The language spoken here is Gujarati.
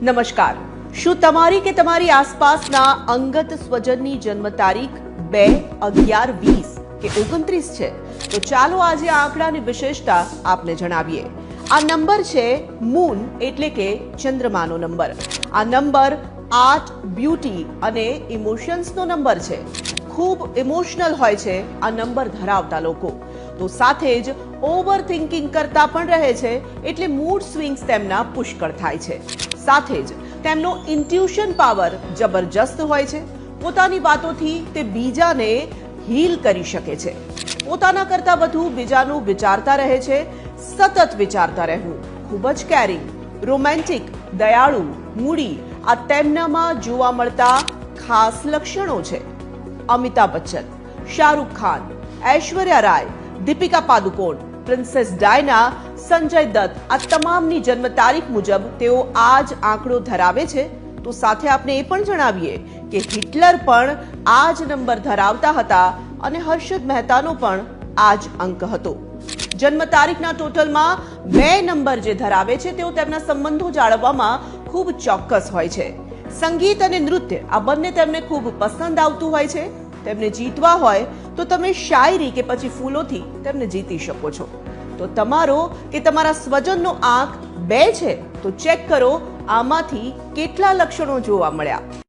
નમસ્કાર। શું તમારી કે તમારી આસપાસના અંગત સ્વજનની જન્મ તારીખ 2, 11, 20 કે 29 છે? તો ચાલો આજે આ આંકડાની વિશેષતા આપને જણાવીએ। આ નંબર છે મૂન એટલે કે ચંદ્રમાનો નંબર। આ નંબર આર્ટ, બ્યુટી અને ઇમોશન્સનો નંબર છે। ખૂબ ઇમોશનલ હોય છે આ નંબર ધરાવતા લોકો, તો સાથે જ ઓવર થિંકિંગ કરતા પણ રહે છે, એટલે મૂડ સ્વિંગ્સ તેમના પુષ્કળ થાય છે। સાથે જ તેમનો ઇન્ટ્યુશન પાવર જબરજસ્ત હોય છે। પોતાની વાતોથી તે બીજાને હીલ કરી શકે છે। પોતાના કરતા વધુ બીજાનું વિચારતા રહે છે। સતત વિચારતા રહેવું, ખૂબ જ કેરિંગ, રોમેન્ટિક, દયાળુ, મૂડી આ તેમનામાં જોવા મળતા ખાસ લક્ષણો છે। અમિતાભ બચ્ચન, શાહરુખ ખાન, ઐશ્વર્યા રાય, દીપિકા પાદુકોણ, પ્રિન્સેસ ડાયના, સંજય દત્ત આ તમામની જન્મ તારીખ મુજબ તેઓ આ જ આંકડો ધરાવે છે। તો સાથે આપણે એ પણ જણાવીએ કે હિટલર પણ આ જ નંબર ધરાવતા હતા અને હર્ષદ મહેતાનો પણ આ જ અંક હતો। જન્મ તારીખના ટોટલમાં 2 નંબર જે ધરાવે છે તેઓ તેમના સંબંધો જાળવવામાં ખૂબ ચોક્કસ હોય છે। સંગીત અને નૃત્ય આ બંને તેમને ખૂબ પસંદ આવતું હોય છે। તેમને જીતવા હોય તો તમે શાયરી કે પછી ફૂલોથી તેમને જીતી શકો છો। તો તમારો કે તમારા સ્વજનનો આંક 2 છે તો ચેક કરો આમાંથી કેટલા લક્ષણો જોવા મળ્યા।